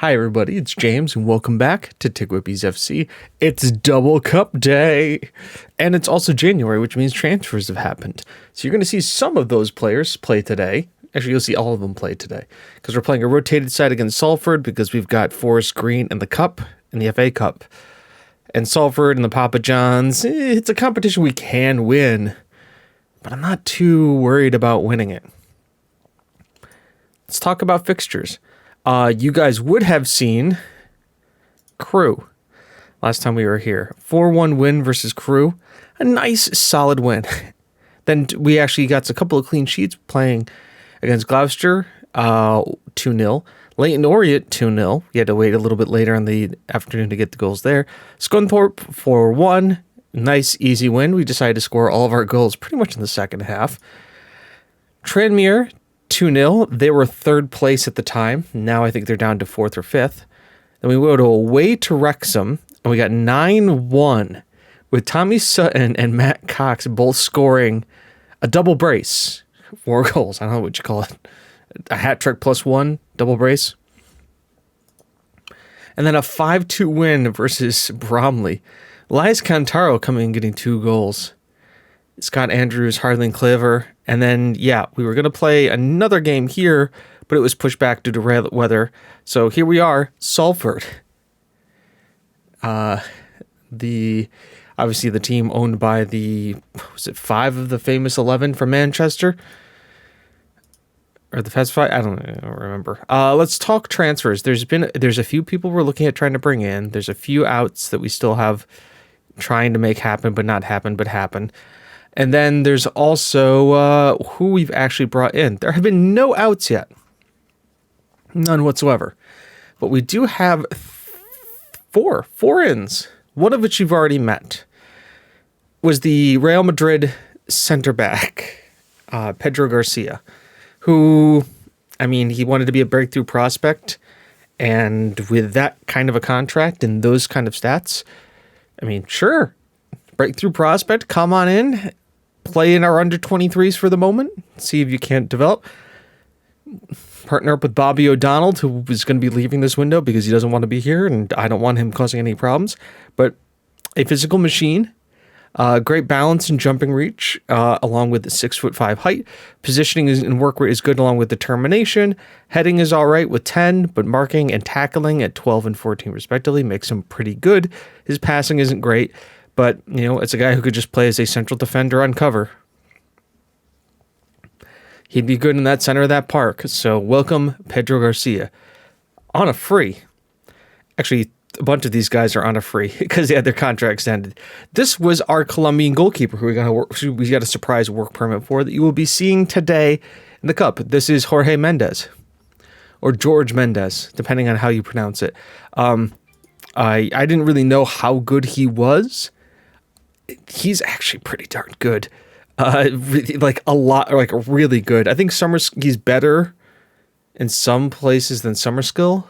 Hi everybody, it's James and welcome back to TGWPIS FC. It's double cup day and it's also January, which means transfers have happened. So you're going to see some of those players play today. Actually, you'll see all of them play today because we're playing a rotated side against Salford because we've got Forest Green in the Cup and the FA Cup. And Salford and the Papa Johns, it's a competition we can win, but I'm not too worried about winning it. Let's talk about fixtures. You guys would have seen Crew last time we were here. 4-1 win versus Crew. A nice, solid win. Then we actually got a couple of clean sheets playing against Gloucester, 2-0. Leyton Orient, 2-0. You had to wait a little bit later in the afternoon to get the goals there. Scunthorpe, 4-1. Nice, easy win. We decided to score all of our goals pretty much in the second half. Tranmere, 2-0. They were third place at the time. Now I think they're down to fourth or fifth. Then we went away to Wrexham, and we got 9-1 with Tommy Sutton and Matt Cox both scoring a double brace. 4 goals. I don't know what you call it. A hat trick plus 1, double brace. And then a 5-2 win versus Bromley. Elias Cantaro coming and getting 2 goals. Scott Andrews, Harlan Clever. And then, we were going to play another game here, but it was pushed back due to weather. So here we are, Salford. Obviously the team owned by 5 of the famous 11 from Manchester? Or the Fast Five? I don't remember. Let's talk transfers. There's a few people we're looking at trying to bring in. There's a few outs that we still have trying to make happen, but not happen, but happen. And then there's also who we've actually brought in. There have been no outs yet. None whatsoever. But we do have 4 ins, one of which you've already met. Was the Real Madrid center back, Pedro Garcia, who, he wanted to be a breakthrough prospect. And with that kind of a contract and those kind of stats, sure. Breakthrough prospect, come on in. Play in our under 23s for the moment. See if you can't develop. Partner up with Bobby O'Donnell, who is going to be leaving this window because he doesn't want to be here, and I don't want him causing any problems. But a physical machine, great balance and jumping reach, along with the 6'5" height. Positioning and work rate is good, along with determination. Heading is all right with 10, but marking and tackling at 12 and 14 respectively makes him pretty good. His passing isn't great. But, it's a guy who could just play as a central defender on cover. He'd be good in that center of that park. So welcome Pedro Garcia. On a free. Actually, a bunch of these guys are on a free because they had their contracts ended. This was our Colombian goalkeeper who we got a surprise work permit for that you will be seeing today in the Cup. This is Jorge Mendez. Or George Mendez, depending on how you pronounce it. I didn't really know how good he was. He's actually pretty darn good. Really good. I think he's better in some places than Summerskill.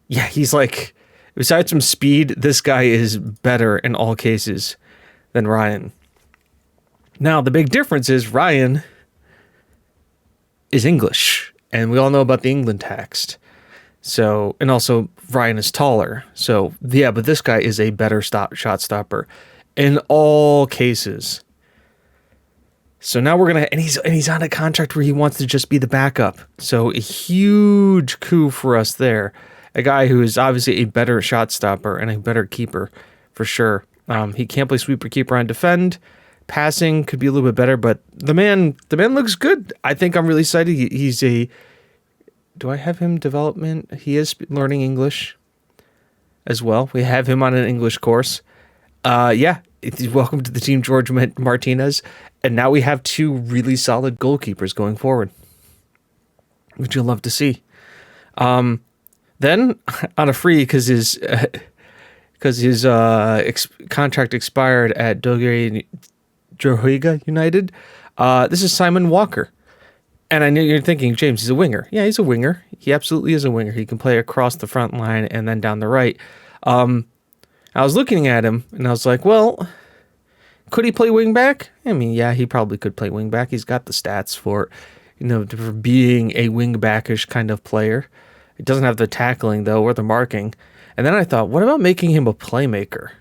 He's besides some speed, this guy is better in all cases than Ryan. Now, the big difference is Ryan is English, and we all know about the England tax. So, and also Ryan is taller. So, but this guy is a better shot stopper in all cases. So now and he's on a contract where he wants to just be the backup. So a huge coup for us there. A guy who is obviously a better shot stopper and a better keeper for sure. He can't play sweeper keeper on defend. Passing could be a little bit better, but the man looks good. I think I'm really excited. Do I have him development? He is learning English as well. We have him on an English course. Welcome to the team, George Martinez. And now we have 2 really solid goalkeepers going forward, which you'll love to see. Then on a free because his contract expired at Drogheda United. This is Simon Walker. And I know you're thinking, James, he's a winger. Yeah, he's a winger. He absolutely is a winger. He can play across the front line and then down the right. I was looking at him, and I was like, well, could he play wing back? He probably could play wing back. He's got the stats for it. for being a wing-backish kind of player. He doesn't have the tackling, though, or the marking. And then I thought, what about making him a playmaker?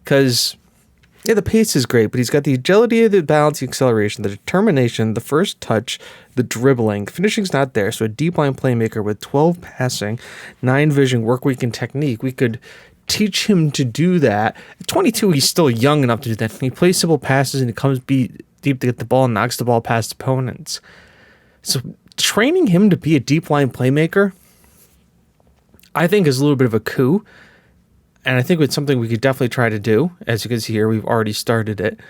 Because, yeah, the pace is great, but he's got the agility, the balance, the acceleration, the determination, the first touch, the dribbling. Finishing's not there, so a deep line playmaker with 12 passing, 9 vision, work week, and technique. We could teach him to do that. At 22, he's still young enough to do that. He plays simple passes, and he comes deep to get the ball and knocks the ball past opponents. So training him to be a deep line playmaker, I think, is a little bit of a coup. And I think it's something we could definitely try to do. As you can see here, we've already started it.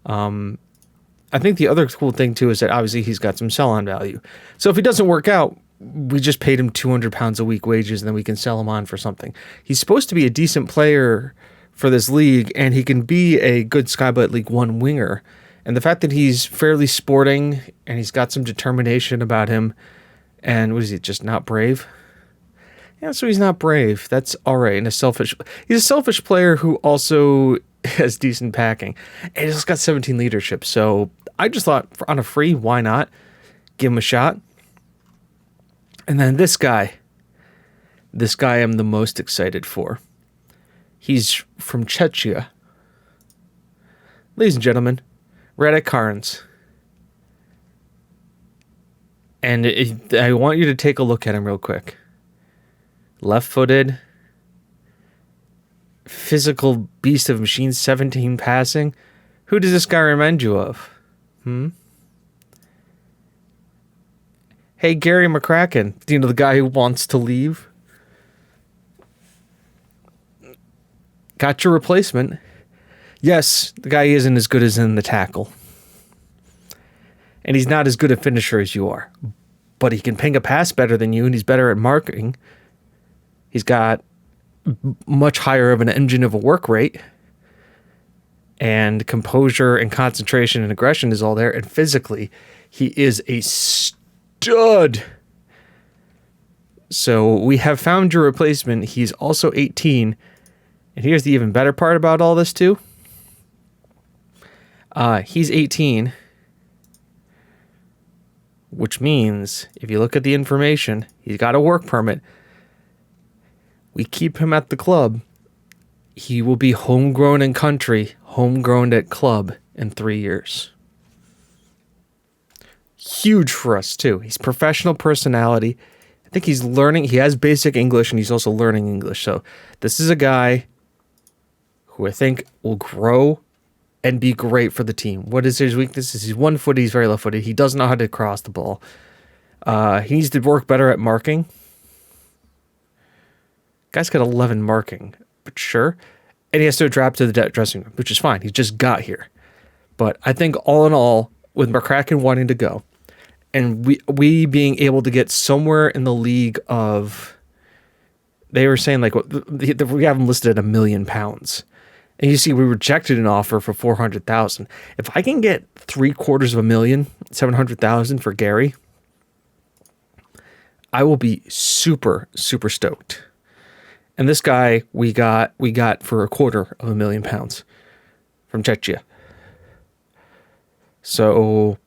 I think the other cool thing, too, is that obviously he's got some sell-on value. So if he doesn't work out, we just paid him 200 pounds a week wages, and then we can sell him on for something. He's supposed to be a decent player for this league, and he can be a good Skybet League 1 winger. And the fact that he's fairly sporting, and he's got some determination about him, and what is he, just not brave? Yeah, so he's not brave. That's all right. And he's a selfish player who also has decent packing. And he's got 17 leadership. So I just thought, on a free, why not? Give him a shot. And then this guy I'm the most excited for. He's from Czechia. Ladies and gentlemen, Radek Karns. And I want you to take a look at him real quick. Left-footed, physical beast of machine, 17 passing. Who does this guy remind you of? Hey, Gary McCracken, the guy who wants to leave? Got your replacement. Yes, the guy isn't as good as in the tackle. And he's not as good a finisher as you are. But he can ping a pass better than you, and he's better at marking. He's got much higher of an engine of a work rate, and composure and concentration and aggression is all there. And physically, he is a stud. So we have found your replacement. He's also 18. And here's the even better part about all this too. He's 18, which means if you look at the information, he's got a work permit. We keep him at the club. He will be homegrown in country, homegrown at club in 3 years. Huge for us, too. He's professional personality. I think he's learning. He has basic English, and he's also learning English. So this is a guy who I think will grow and be great for the team. What is his weaknesses? He's 1 foot. He's very left-footed. He doesn't know how to cross the ball. He needs to work better at marking. Guy's got 11 marking, but sure. And he has to adapt to the dressing room, which is fine. He just got here. But I think all in all, with McCracken wanting to go, and we being able to get somewhere in the league of, they were saying like, we have him listed at £1 million. And you see, we rejected an offer for 400,000. If I can get $750,000, 700,000 for Gary, I will be super, super stoked. And this guy we got for £250,000 from Czechia. So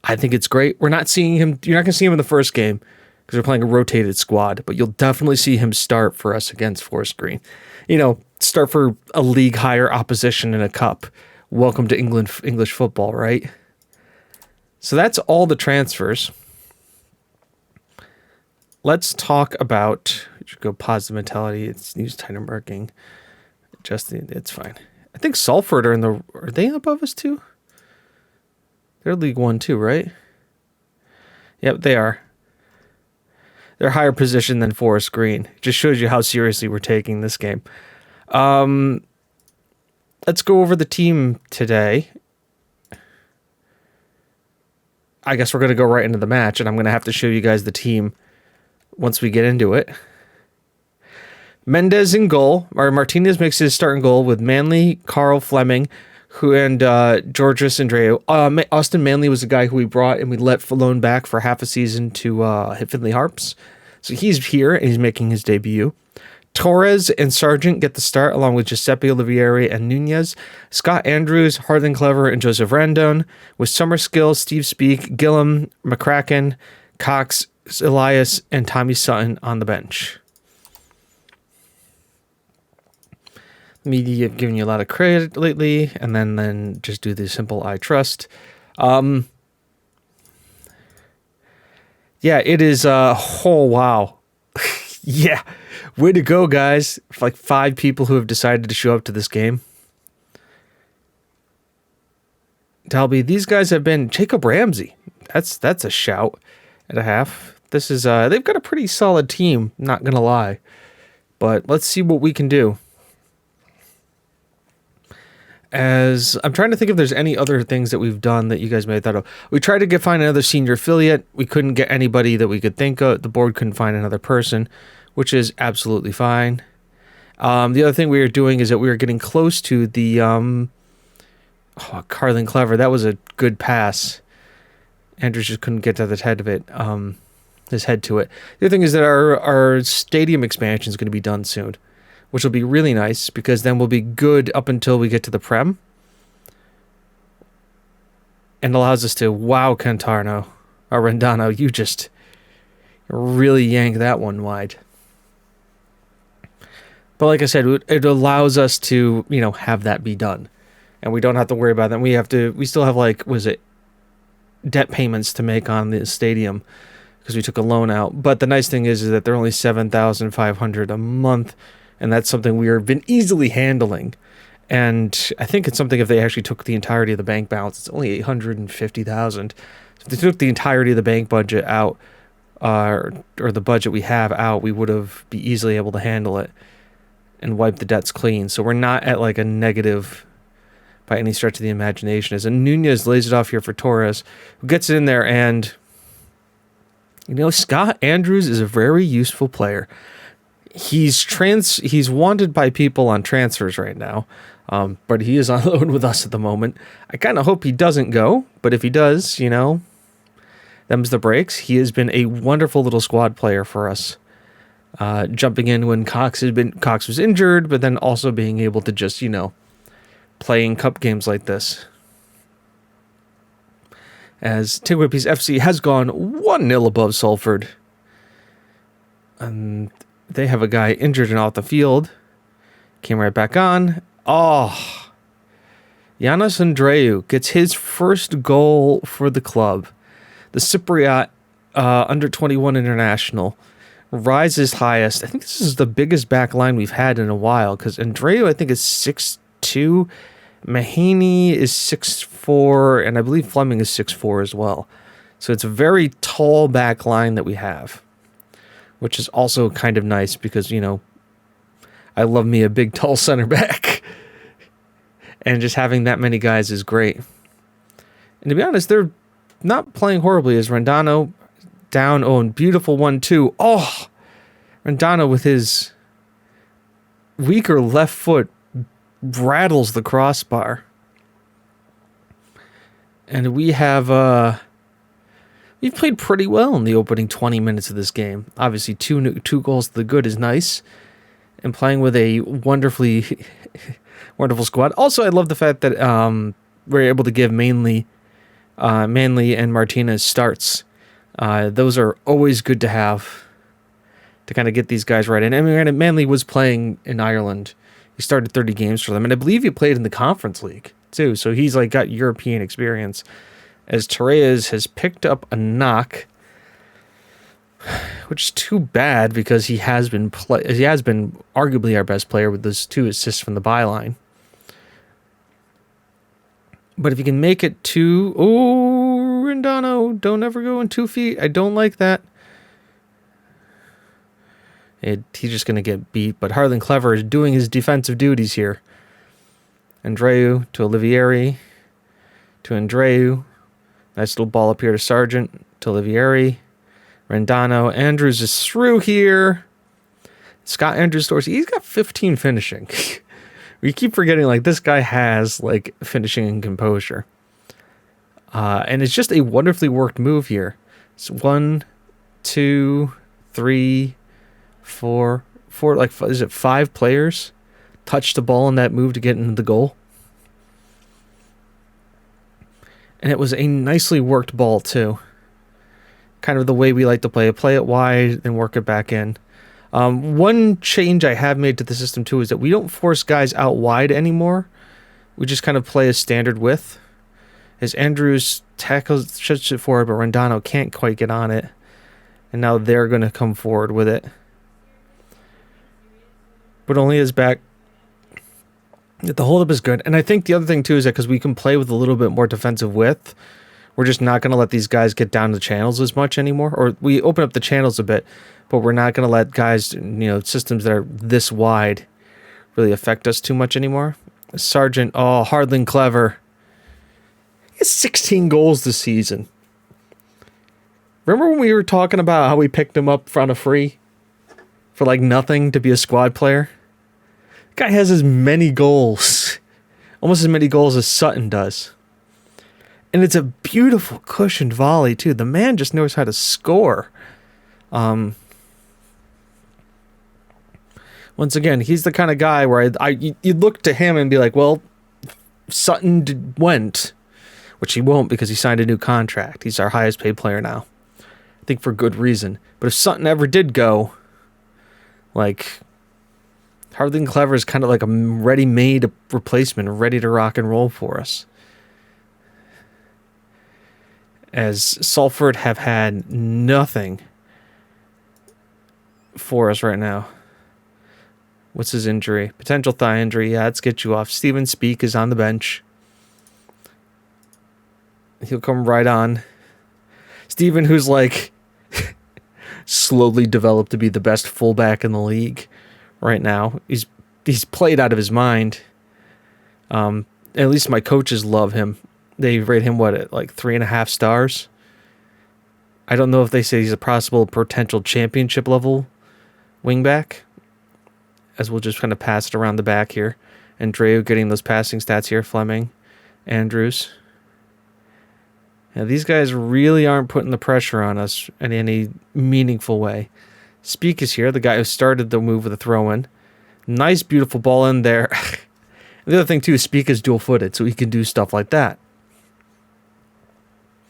I think it's great. We're not seeing him. You're not going to see him in the first game because we're playing a rotated squad, but you'll definitely see him start for us against Forest Green. Start for a league higher opposition in a cup. Welcome to English football, right? So that's all the transfers. Let's talk about, go positive mentality. It's news tighter marking. It's fine. I think Salford are they above us too? They're League 1 too, right? Yep, they are. They're higher position than Forest Green. Just shows you how seriously we're taking this game. Let's go over the team today. I guess we're going to go right into the match, and I'm going to have to show you guys the team once we get into it. Mendez in goal. Martinez makes his starting goal with Manley, Carl Fleming, and Georges Andreu. Austin Manley was the guy who we brought and we let loan back for half a season to Finley Harps. So he's here and he's making his debut. Torres and Sargent get the start, along with Giuseppe Olivieri and Nunez. Scott Andrews, Harlan Clever, and Joseph Randone. With Summerskill, Steve Speak, Gillum, McCracken, Cox, Elias, and Tommy Sutton on the bench. Media have given you a lot of credit lately, and then just do the simple I trust. Yeah, it is, oh, wow. Yeah, way to go, guys. Like 5 people who have decided to show up to this game. Dalby, these guys have been Jacob Ramsey. That's a shout and a half. This is, they've got a pretty solid team, not gonna lie. But let's see what we can do. As I'm trying to think if there's any other things that we've done that you guys may have thought of. We tried to find another senior affiliate. We couldn't get anybody that we could think of. The board couldn't find another person, which is absolutely fine. The other thing we were doing is that we were getting close to the Carlin Clever. That was a good pass. Andrews just couldn't get to the head of it. His head to it. The other thing is that our stadium expansion is going to be done soon, which will be really nice because then we'll be good up until we get to the Prem. And allows us to, wow, Cantarno, or Rendano, you just really yank that one wide. But like I said, it allows us to, have that be done. And we don't have to worry about that. We still have debt payments to make on the stadium because we took a loan out. But the nice thing is that they're only $7,500 a month. And that's something we have been easily handling. And I think it's something if they actually took the entirety of the bank balance, it's only $850,000. So if they took the entirety of the bank budget out, or the budget we have out, we would have be easily able to handle it and wipe the debts clean. So we're not at like a negative by any stretch of the imagination. As Nunez lays it off here for Torres, who gets it in there. And, Scott Andrews is a very useful player. He's wanted by people on transfers right now, but he is on loan with us at the moment. I kind of hope he doesn't go, but if he does, them's the breaks. He has been a wonderful little squad player for us, jumping in when Cox was injured, but then also being able to just play in cup games like this. As TGWPIS FC has gone 1-0 above Salford, and they have a guy injured and off the field. Came right back on. Oh, Yanis Andreu gets his first goal for the club. The Cypriot under 21 international rises highest. I think this is the biggest back line we've had in a while because Andreu, I think, is 6'2". Mahaney is 6'4", and I believe Fleming is 6'4" as well. So it's a very tall back line that we have, which is also kind of nice because, I love me a big, tall center back. And just having that many guys is great. And to be honest, they're not playing horribly as Rendano down. Oh, and beautiful 1-2. Oh, Rendano with his weaker left foot rattles the crossbar. And we have... We've played pretty well in the opening 20 minutes of this game. Obviously, two goals to the good is nice. And playing with a wonderful squad. Also, I love the fact that we're able to give Manley and Martinez starts. Those are always good to have to kind of get these guys right. And I mean, Manley was playing in Ireland. He started 30 games for them. And I believe he played in the Conference League, too. So he's got European experience. As Torres has picked up a knock, which is too bad because he has been arguably our best player with those 2 assists from the byline. But if you can make it to... Oh, Rendano, don't ever go in 2 feet. I don't like that. He's just going to get beat. But Harlan Clever is doing his defensive duties here. Andreu to Olivieri. To Andreu. Nice little ball up here to Sargent. To Olivieri. Rendano. Andrews is through here. Scott Andrews Dorsey. He's got 15 finishing. We keep forgetting, this guy has, finishing and composure. And it's just a wonderfully worked move here. It's 1, 2, 3, 4, is it 5 players touched the ball in that move to get into the goal? And it was a nicely worked ball too. Kind of the way we like to play it wide and work it back in. One change I have made to the system too is that we don't force guys out wide anymore. We just kind of play a standard width. As Andrews tackles, shoots it forward, but Rondano can't quite get on it. And now they're going to come forward with it. But only his back. The holdup is good. And I think the other thing too is that because we can play with a little bit more defensive width, we're just not going to let these guys get down the channels as much anymore. Or we open up the channels a bit, but we're not going to let guys, systems that are this wide really affect us too much anymore. Sargent, Hardly Clever. He has 16 goals this season. Remember when we were talking about how we picked him up on a free for like nothing to be a squad player? The guy has as many goals, almost as many goals as Sutton does. And it's a beautiful cushioned volley too. The man just knows how to score. Once again, he's the kind of guy where you look to him and be like, well, Sutton went, which he won't because he signed a new contract. He's our highest paid player now. I think for good reason. But if Sutton ever did go, like, Hardly Clever is kind of like a ready-made replacement, ready to rock and roll for us. As Salford have had nothing for us right now. What's his injury? Potential thigh injury. Yeah, let's get you off. Steven Speak is on the bench. He'll come right on. Steven, who's like slowly developed to be the best fullback in the league right now. He's played out of his mind. At least my coaches love him. They rate him, at like 3.5 stars? I don't know if they say he's a possible potential championship level wingback, as we'll just kind of pass it around the back here. Andreu getting those passing stats here. Fleming, Andrews. Now, these guys really aren't putting the pressure on us in any meaningful way. Speak is here, the guy who started the move with a throw-in. Nice, beautiful ball in there. The other thing, too, is Speak is dual-footed, so he can do stuff like that.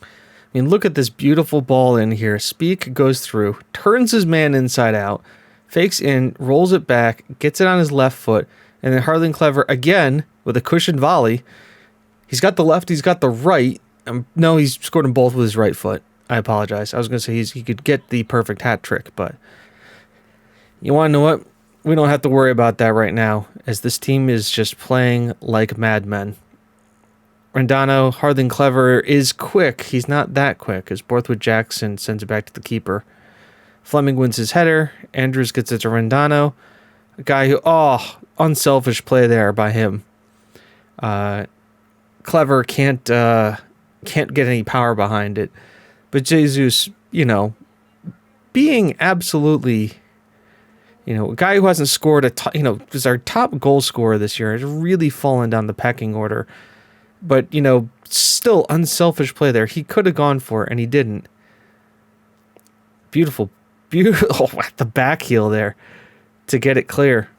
I mean, look at this beautiful ball in here. Speak goes through, turns his man inside out, fakes in, rolls it back, gets it on his left foot, and then Hardly Clever, again, with a cushioned volley. He's got the left, he's got the right. No, he's scored them both with his right foot. I apologize. I was going to say he could get the perfect hat trick, but you want to know what? We don't have to worry about that right now, as this team is just playing like madmen. Rondano, Hardly Clever, is quick. He's not that quick, as Borthwood Jackson sends it back to the keeper. Fleming wins his header. Andrews gets it to Rondano. A guy who, unselfish play there by him. Clever can't get any power behind it. But Jesus, being absolutely, a guy who hasn't scored is our top goal scorer this year, has really fallen down the pecking order. But, still unselfish play there. He could have gone for it, and he didn't. Beautiful, at the back heel there to get it clear.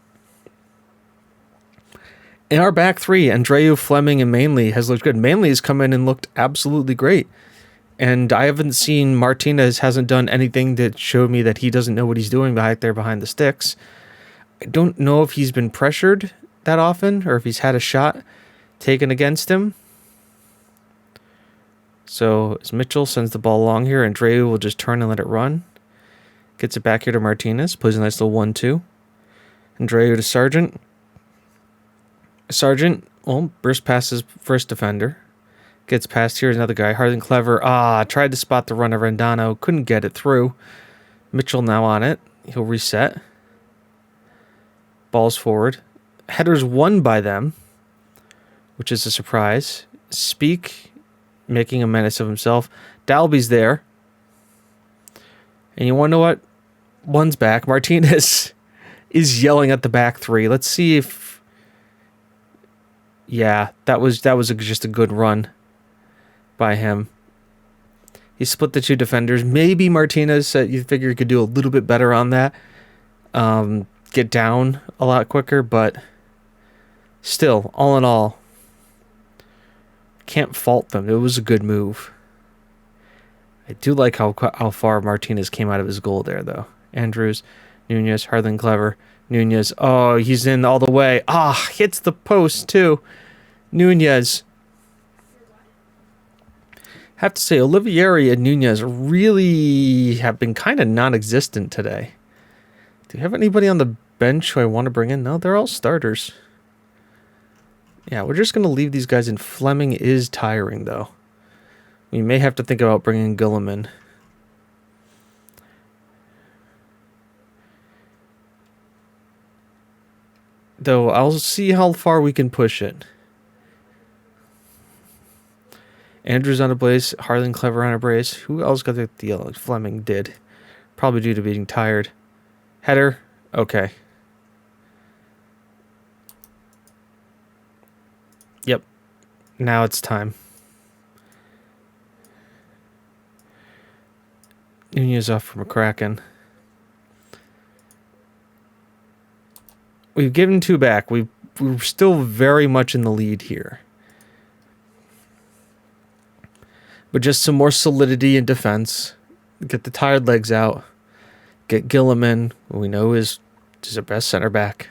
In our back three, Andreu, Fleming, and Manley has looked good. Manley has come in and looked absolutely great. And I haven't seen Martinez hasn't done anything that showed me that he doesn't know what he's doing back there behind the sticks. I don't know if he's been pressured that often or if he's had a shot taken against him. So as Mitchell sends the ball along here, Andreu will just turn and let it run. Gets it back here to Martinez. Plays a nice little 1-2. Andreu to Sargent. Sargent, burst past his first defender. Gets past here, another guy. Hardly Clever. Tried to spot the run of Rondano. Couldn't get it through. Mitchell now on it. He'll reset. Ball's forward. Header's won by them, which is a surprise. Speak, making a menace of himself. Dalby's there. And you want to know what? One's back. Martinez is yelling at the back three. Let's see if... Yeah, that was just a good run by him. He split the two defenders. Maybe Martinez, you figure he could do a little bit better on that. get down a lot quicker, but still, all in all, can't fault them. It was a good move. I do like how far Martinez came out of his goal there, though. Andrews, Nunez, hardly clever. Nunez, oh, he's in all the way. Ah, hits the post, too. Nunez. Have to say, Olivieri and Nunez really have been kind of non-existent today. Do you have anybody on the bench who I want to bring in? No, they're all starters. Yeah, we're just going to leave these guys in. Fleming is tiring, though. We may have to think about bringing Gilliman. Though, I'll see how far we can push it. Andrews on a brace. Harlan Clever on a brace. Who else got the deal? Fleming did. Probably due to being tired. Header. Okay. Yep. Now it's time. Nunez off from a Kraken. We've given 2 back. We're still very much in the lead here. But just some more solidity in defense. Get the tired legs out. Get Gilliman, who we know is our best center back.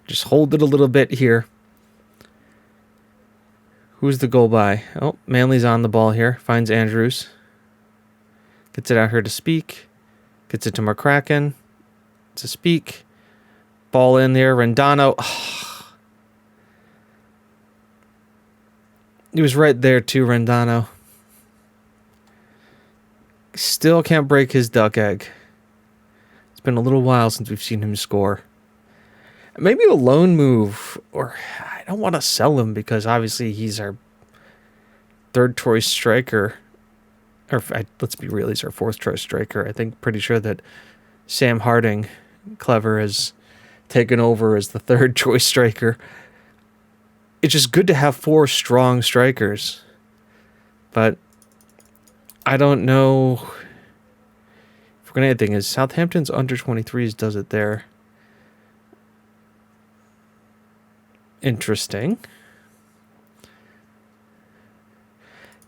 Just hold it a little bit here. Who's the goal by? Oh, Manley's on the ball here. Finds Andrews. Gets it out here to Speak. Gets it to McCracken. To Speak. Ball in there. Rendano. Oh. He was right there too, Rendano. Still can't break his duck egg. It's been a little while since we've seen him score. Maybe a loan move, or I don't want to sell him because obviously he's our 3rd choice striker. Or let's be real, he's our 4th choice striker. I think pretty sure that Sam Harding, Clever, has taken over as the 3rd choice striker. It's just good to have 4 strong strikers. But I don't know if we're going to anything. Is Southampton's under 23s does it there. Interesting.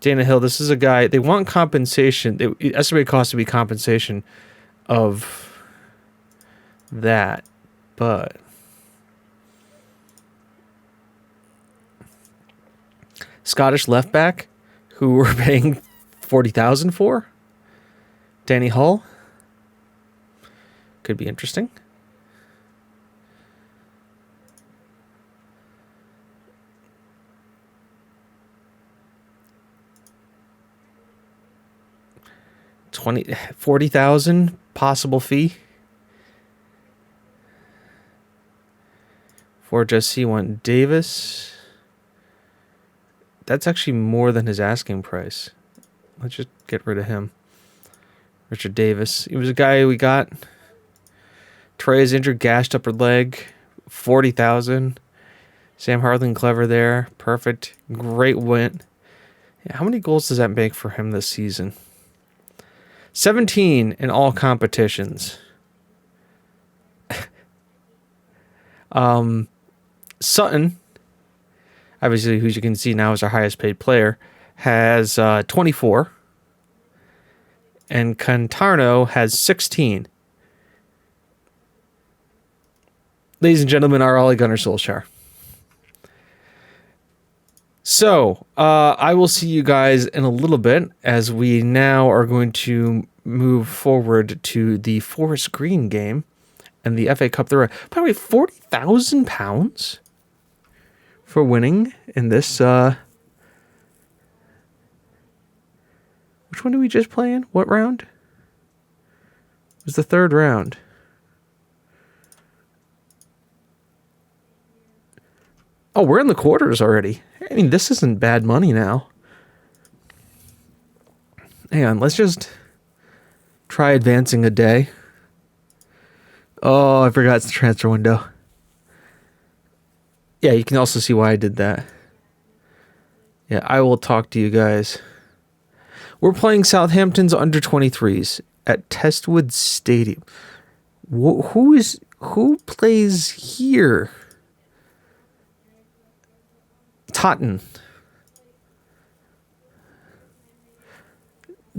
Dana Hill, this is a guy, they want compensation. Estimated cost to be compensation of that, but Scottish left back who we're paying 40,000 for. Danny Hull could be interesting. $40,000 possible fee for just C1 Davis. That's actually more than his asking price. Let's just get rid of him. Richard Davis. He was a guy we got. Trey is injured, gashed upper leg. 40,000. Sam Harlan Clever there. Perfect. Great win. Yeah, how many goals does that make for him this season? 17 in all competitions. Sutton, obviously, who you can see now is our highest paid player, has 24. And Contarno has 16. Ladies and gentlemen, our Ole Gunnar Solskjaer. So, I will see you guys in a little bit as we now are going to move forward to the Forest Green game and the FA Cup. By the way, £40,000 for winning in this. Which one did we just play in? What round? It was the 3rd round. Oh, we're in the quarters already. I mean, this isn't bad money now. Hang on, let's just try advancing a day. Oh, I forgot it's the transfer window. Yeah, you can also see why I did that. Yeah, I will talk to you guys. We're playing Southampton's under 23s. at Testwood Stadium. Who plays here? Taunton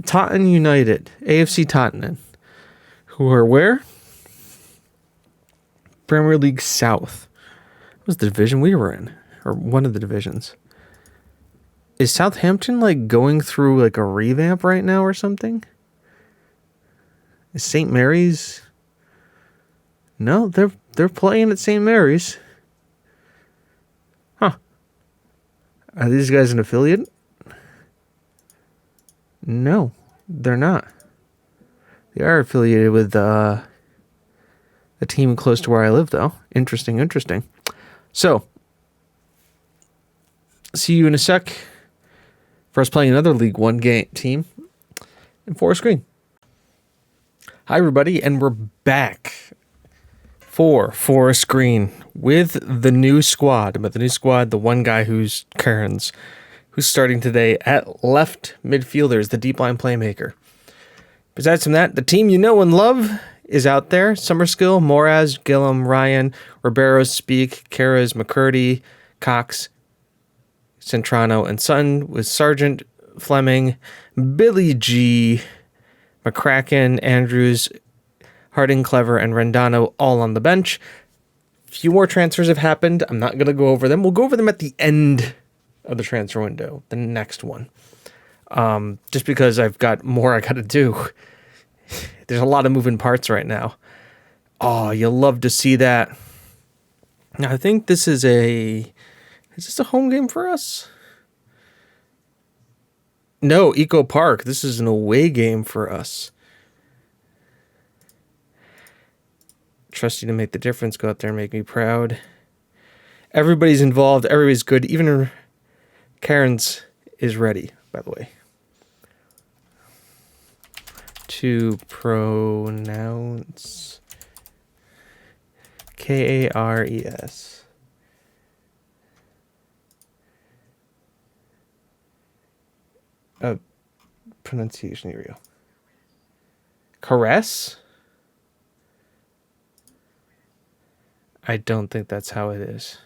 United, AFC Taunton, who are where? Premier League South. What was the division we were in, or one of the divisions? Is Southampton like going through like a revamp right now or something? Is St. Mary's? No, they're playing at St. Mary's. Huh. Are these guys an affiliate? No, they're not. They are affiliated with a team close to where I live, though. Interesting. So, see you in a sec for us playing another League One team in Forest Green. Hi, everybody, and we're back for Forest Green with the new squad. But the new squad, the one guy who's Cairns, who's starting today at left midfielder, is the deep line playmaker. Besides from that, the team you know and love is out there. Summerskill, Moraz, Gillum, Ryan, Ribeiro, Speak, Karas, McCurdy, Cox, Centrano, and Sutton, with Sargent, Fleming, Billy G, McCracken, Andrews, Harding, Clever, and Rendano all on the bench. A few more transfers have happened. I'm not going to go over them. We'll go over them at the end of the transfer window, the next one. Just because I've got more I got to do. There's a lot of moving parts right now. Oh, you'll love to see that. Now, I think this is is this a home game for us? No, Eco Park. This is an away game for us. Trust you to make the difference. Go out there and make me proud. Everybody's involved. Everybody's good. Even Cairns is ready, by the way. To pronounce Kares. Pronunciation, here we go. Caress? I don't think that's how it is.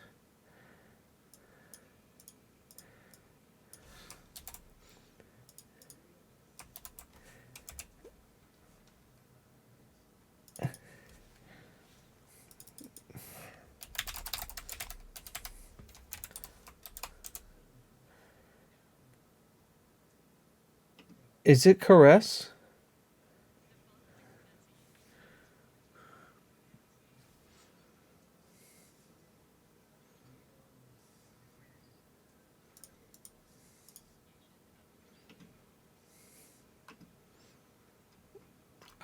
Is it caress?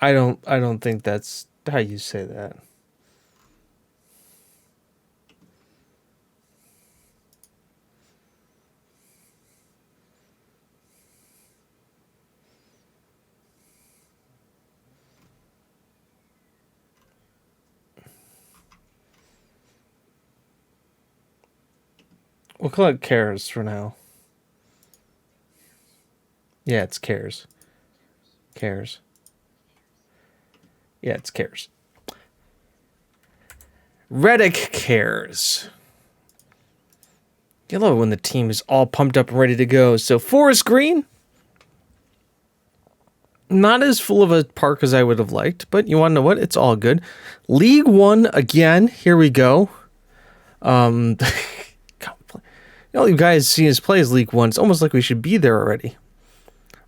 I don't think that's how you say that. We'll call it Cares for now. Yeah, it's Cares. Cares. Yeah, it's Cares. Reddick Cares. You love it when the team is all pumped up and ready to go. So Forest Green, not as full of a park as I would have liked, but you want to know what? It's all good. League One again. Here we go. All you guys see us play is League One. It's almost like we should be there already.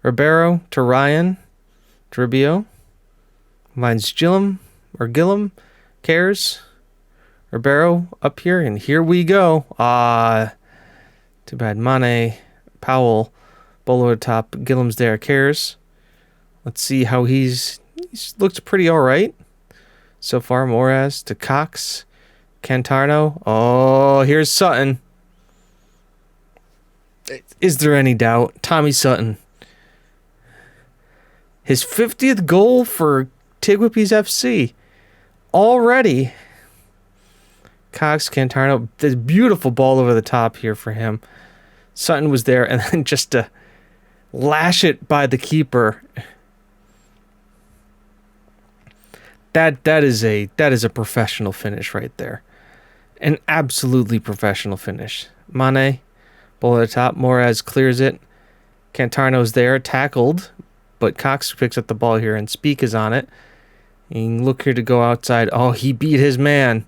Ribeiro to Ryan to Rubio. Mine's Gillum. Cares. Ribeiro up here, and here we go. Too bad. Mane, Powell, Bolo at top. Gillum's there. Cares. Let's see how he's looked pretty all right so far. Moraz to Cox. Cantarno. Oh, here's Sutton. Is there any doubt? Tommy Sutton. His 50th goal for TGWPIS FC. Already. Cox, Cantarno. This beautiful ball over the top here for him. Sutton was there, and then just to lash it by the keeper. That is a professional finish right there. An absolutely professional finish. Mane, ball at the top. Moraz clears it. Cantarno's there, tackled, but Cox picks up the ball here, and Speak is on it. You can look here to go outside. Oh, he beat his man.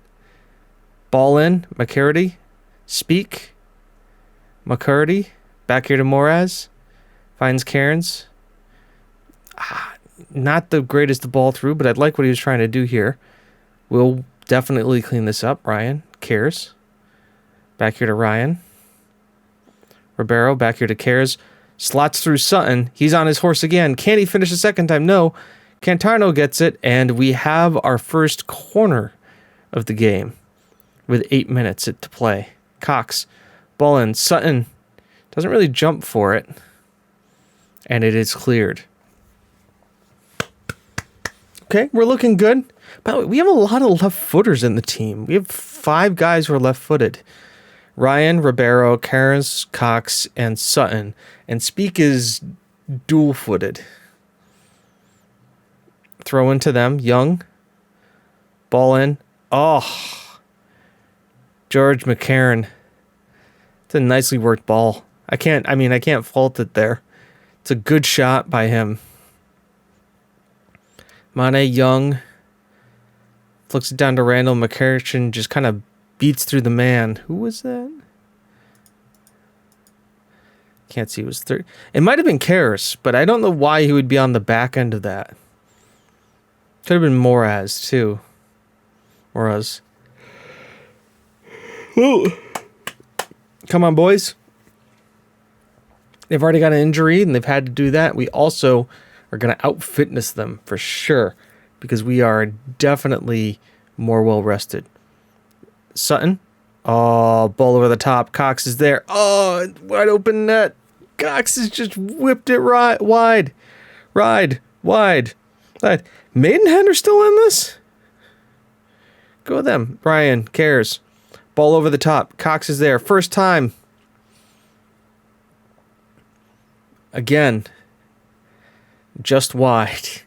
Ball in, McCurdy. Speak. McCurdy. Back here to Moraz. Finds Cairns. Not the greatest ball through, but I'd like what he was trying to do here. We'll definitely clean this up. Ryan cares. Back here to Ryan. Ribeiro back here to Cares. Slots through Sutton. He's on his horse again. Can he finish the second time? No. Cantarno gets it, and we have our first corner of the game with 8 minutes to play. Cox. Ball in. Sutton doesn't really jump for it, and it is cleared. Okay, we're looking good. By the way, we have a lot of left footers in the team. We have 5 guys who are left footed. Ryan, Ribeiro, Cairns, Cox, and Sutton. And Speak is dual footed. Throw into them. Young. Ball in. Oh. George McCarron. It's a nicely worked ball. I can't fault it there. It's a good shot by him. Mane Young flicks it down to Randall. McCarron just kind of beats through the man. Who was that? Can't see. It was 30. It might have been Karras, but I don't know why he would be on the back end of that. Could have been Moraz too. Moraz. Ooh. Come on, boys. They've already got an injury, and they've had to do that. We also are going to out-fitness them for sure, because we are definitely more well-rested. Sutton. Oh, ball over the top. Cox is there. Oh, wide open net. Cox has just whipped it wide. Maidenhead are still in this? Go with them. Brian cares. Ball over the top. Cox is there. First time. Again. Just wide.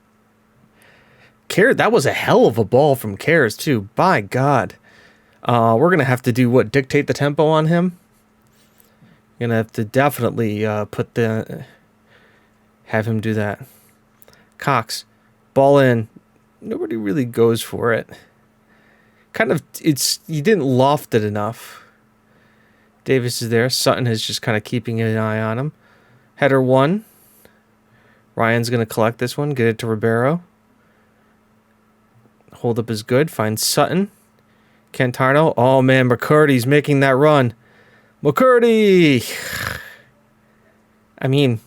That was a hell of a ball from Cares, too. By God. We're going to have to do what? Dictate the tempo on him? Going to have to definitely have him do that. Cox. Ball in. Nobody really goes for it. You didn't loft it enough. Davis is there. Sutton is just kind of keeping an eye on him. Header 1. Ryan's going to collect this one. Get it to Ribeiro. Hold up is good. Finds Sutton. Cantarno. Oh, man. McCurdy's making that run. McCurdy! I mean,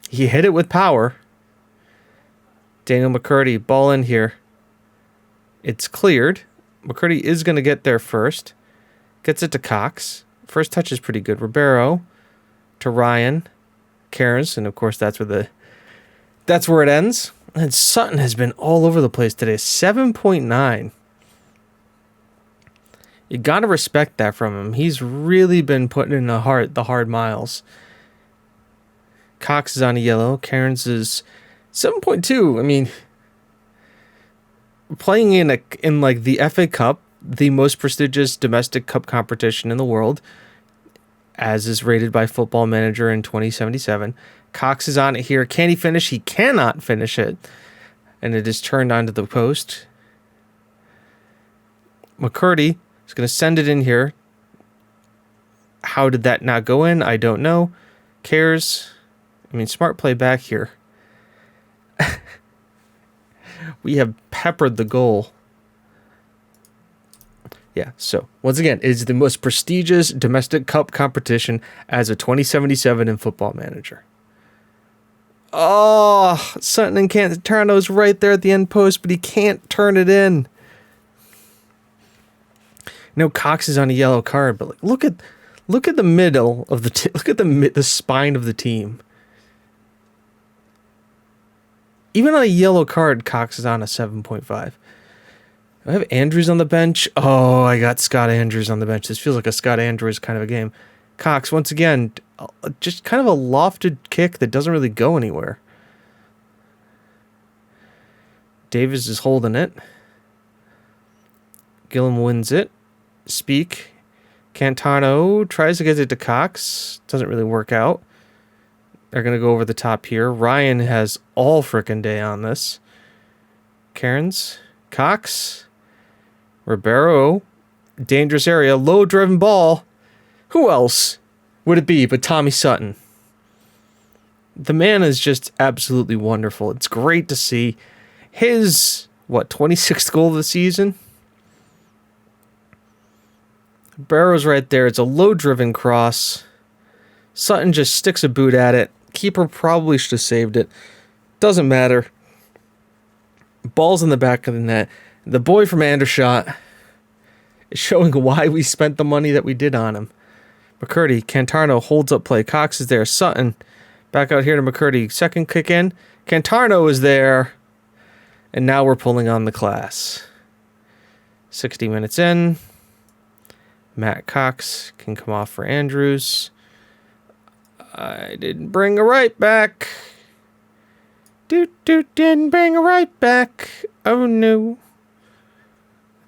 he hit it with power. Daniel McCurdy. Ball in here. It's cleared. McCurdy is going to get there first. Gets it to Cox. First touch is pretty good. Ribeiro to Ryan. Cairns. And, of course, that's where it ends. And Sutton has been all over the place today. 7.9. You got to respect that from him. He's really been putting in the hard miles. Cox is on a yellow. Cairns is 7.2. I mean, playing in like the FA Cup, the most prestigious domestic cup competition in the world, as is rated by Football Manager in 2077. Cox is on it here. Can he finish? He cannot finish it. And it is turned onto the post. McCurdy is going to send it in here. How did that not go in? I don't know. Cares. Smart play back here. We have peppered the goal. Yeah, so once again, it is the most prestigious domestic cup competition as a 2077 in Football Manager. Oh, Sutton and Cantarno's right there at the end post, but he can't turn it in. Cox is on a yellow card, but look at the middle of look at the spine of the team. Even on a yellow card, Cox is on a 7.5. I have Andrews on the bench. Oh, I got Scott Andrews on the bench. This feels like a Scott Andrews kind of a game. Cox, once again, just kind of a lofted kick that doesn't really go anywhere. Davis is holding it. Gillum wins it. Speak. Cantano tries to get it to Cox. Doesn't really work out. They're going to go over the top here. Ryan has all frickin' day on this. Cairns. Cox. Ribeiro. Dangerous area. Low driven ball. Who else would it be but Tommy Sutton? The man is just absolutely wonderful. It's great to see his, 26th goal of the season? Barrow's right there. It's a low-driven cross. Sutton just sticks a boot at it. Keeper probably should have saved it. Doesn't matter. Ball's in the back of the net. The boy from Andershot is showing why we spent the money that we did on him. McCurdy, Cantarno holds up play. Cox is there. Sutton back out here to McCurdy. Second kick in. Cantarno is there. And now we're pulling on the class. 60 minutes in. Matt Cox can come off for Andrews. I didn't bring a right back. Didn't bring a right back. Oh no.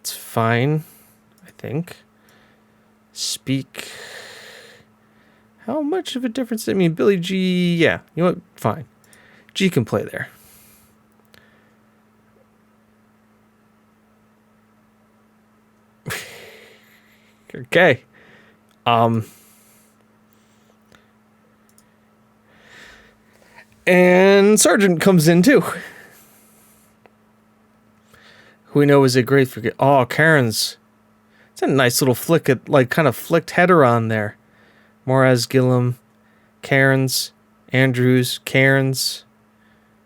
It's fine, I think. Speak. How much of a difference? I mean, Billy G. Yeah, you know what? Fine. G can play there. Okay. And Sargent comes in too. Who we know is a great forget. Oh, Cairns. It's a nice little flick at kind of flicked header on there. Moraz, Gillum, Cairns, Andrews, Cairns,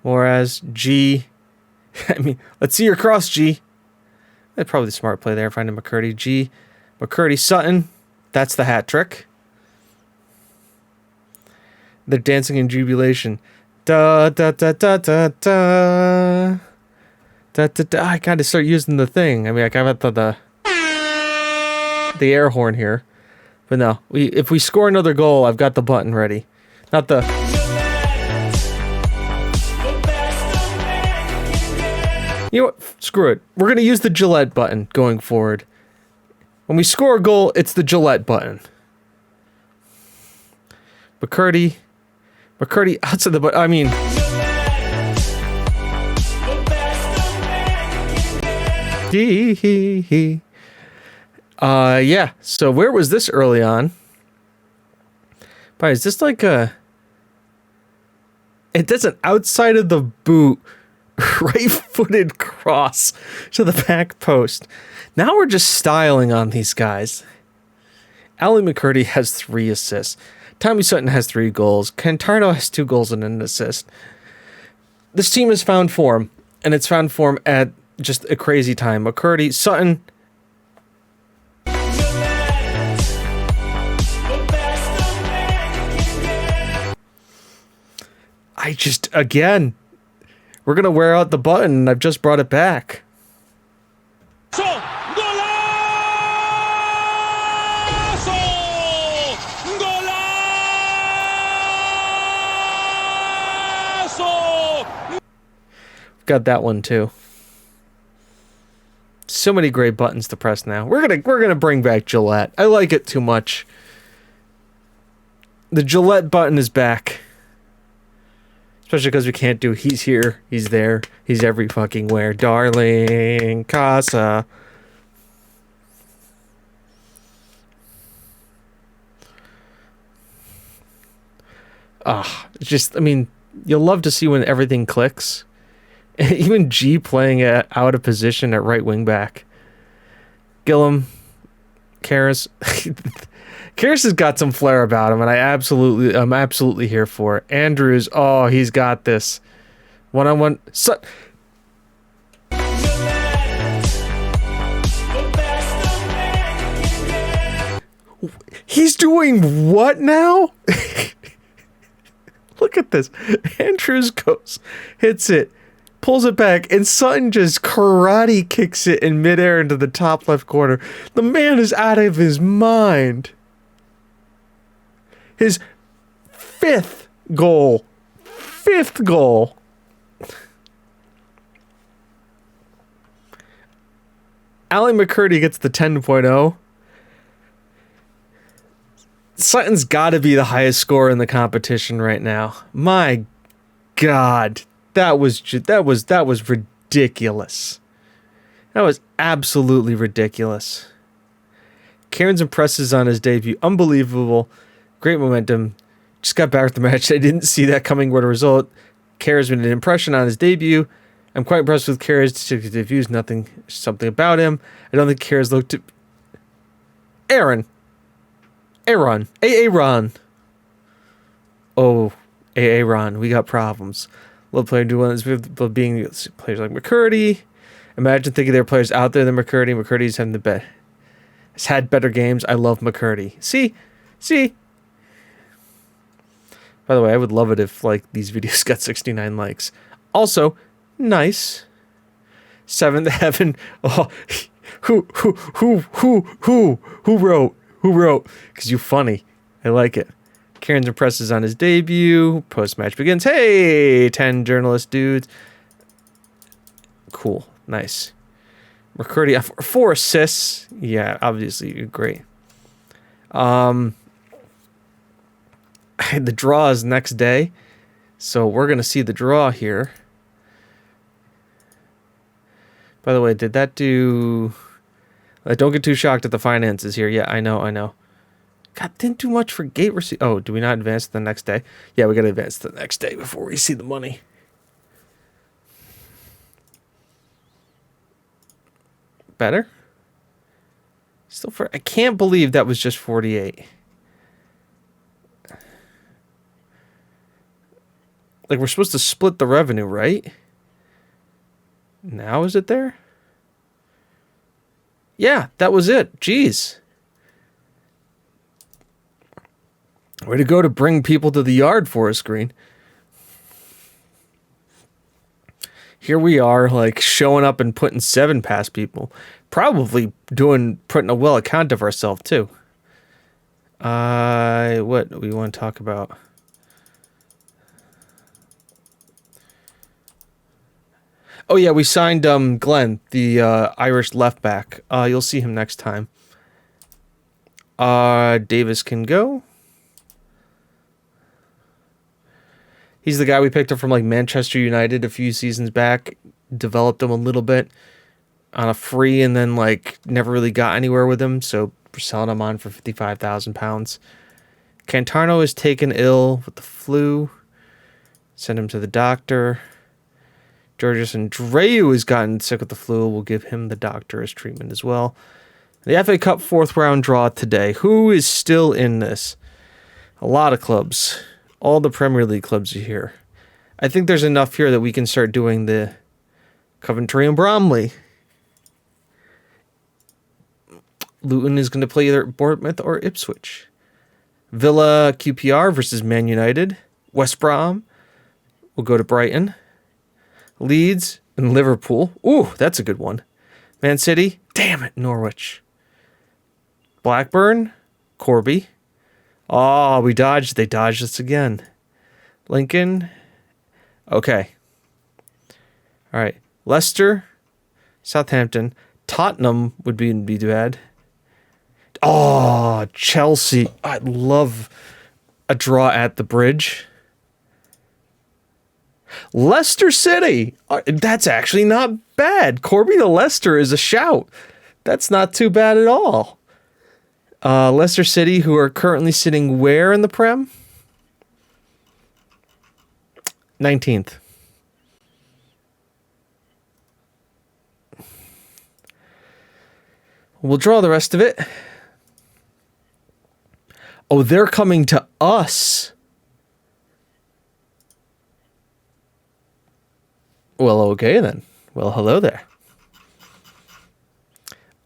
Moraz, G. I mean, let's see your cross, G. That's probably the smart play there, finding McCurdy. G. McCurdy, Sutton. That's the hat trick. They're dancing in jubilation. Da da da da da da. Da, da, da. I gotta start using the thing. I mean, I've got the air horn here. But no, if we score another goal, I've got the button ready. Not the... You know what? Screw it. We're going to use the Gillette button going forward. When we score a goal, it's the Gillette button. McCurdy outside the button. I mean... Yeah. So where was this early on? But is this like a... It does an outside of the boot right-footed cross to the back post. Now we're just styling on these guys. Ali McCurdy has 3 assists. Tommy Sutton has 3 goals. Cantarno has 2 goals and an assist. This team has found form, and it's found form at just a crazy time. McCurdy, Sutton... again, we're going to wear out the button, and I've just brought it back. Got that one too. So many great buttons to press now. We're gonna bring back Gillette. I like it too much. The Gillette button is back. Especially because we can't do he's here, he's there, he's every fucking where. Darling Casa. I mean, you'll love to see when everything clicks. Even G playing out of position at right wing back. Gillum, Karras. Karras has got some flair about him, and I'm absolutely here for it. Andrews, he's got this. One-on-one. He's doing what now? Look at this. Andrews goes, hits it, pulls it back, and Sutton just karate kicks it in midair into the top left corner. The man is out of his mind. His 5th goal. 5th goal. Ali McCurdy gets the 10.0. Sutton's got to be the highest scorer in the competition right now. My God, that was ridiculous. That was absolutely ridiculous. Cairns impresses on his debut. Unbelievable. Great momentum. Just got back with the match. I didn't see that coming. What a result. Cairns made an impression on his debut. I'm quite impressed with Cairns' debuts. Something about him. I don't think Cairns looked... Aaron. Aaron. Oh, Aaron. We got problems. Love player do one of being players like McCurdy. Imagine thinking there are players out there than McCurdy. McCurdy's having the bet. Has had better games. I love McCurdy. See? By the way, I would love it if like these videos got 69 likes. Also, nice. Seventh Heaven. Oh, who wrote? Because you funny. I like it. Cairns impresses on his debut. Post-match begins. Hey, 10 journalist dudes. Cool. Nice. McCurdy, 4 assists. Yeah, obviously, great. The draw is next day. So we're going to see the draw here. By the way, did that do... Don't get too shocked at the finances here. Yeah, I know. God, didn't do much for gate receipt. Oh, do we not advance to the next day? Yeah, we got to advance to the next day before we see the money. Better? Still for... I can't believe that was just 48. Like, we're supposed to split the revenue, right? Now is it there? Yeah, that was it. Jeez. Way to go to bring people to the yard for a screen. Here we are, like, showing up and putting 7 past people. Probably putting a well account of ourselves, too. What do we want to talk about? Oh, yeah, we signed Glenn, the Irish left back. You'll see him next time. Davis can go. He's the guy we picked up from like Manchester United a few seasons back. Developed him a little bit on a free and then like never really got anywhere with him. So we're selling him on for £55,000. Cantarno is taken ill with the flu. Send him to the doctor. Georges Andreu has gotten sick with the flu. We'll give him the doctor's treatment as well. The FA Cup 4th round draw today. Who is still in this? A lot of clubs. All the Premier League clubs are here. I think there's enough here that we can start doing the Coventry and Bromley. Luton is going to play either Bournemouth or Ipswich. Villa QPR versus Man United. West Brom will go to Brighton. Leeds and Liverpool. Ooh, that's a good one. Man City. Damn it, Norwich. Blackburn. Corby. Oh, we dodged. They dodged us again. Lincoln. Okay. All right. Leicester. Southampton. Tottenham would be bad. Oh, Chelsea. I'd love a draw at the Bridge. Leicester City. That's actually not bad. Corby to Leicester is a shout. That's not too bad at all. Leicester City, who are currently sitting where in the Prem? 19th. We'll draw the rest of it. Oh, they're coming to us. Well, okay then. Well, hello there.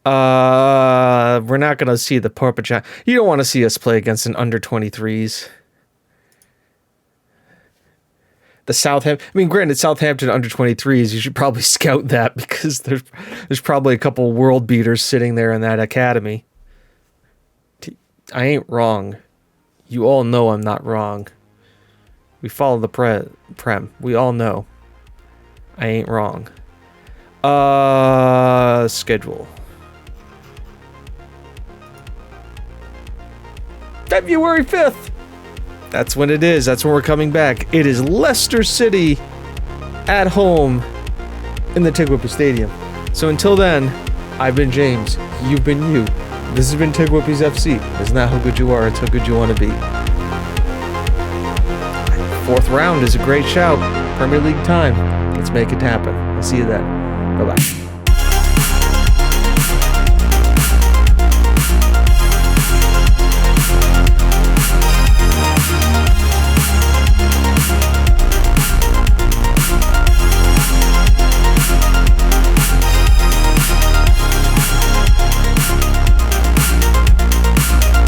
We're not going to see the Porpachan. You don't want to see us play against an under 23s. The Southampton. I mean, granted, Southampton under 23s. You should probably scout that because there's probably a couple world beaters sitting there in that academy. I ain't wrong. You all know I'm not wrong. We follow the Prem. We all know. I ain't wrong. Schedule. February 5th. That's when it is. That's when we're coming back. It is Leicester City at home in the TGWPIS Stadium. So until then, I've been James. You've been you. This has been TGWPIS FC. It's not how good you are, it's how good you want to be. Fourth round is a great shout. Premier League time. Let's make it happen. I'll see you then. Bye-bye.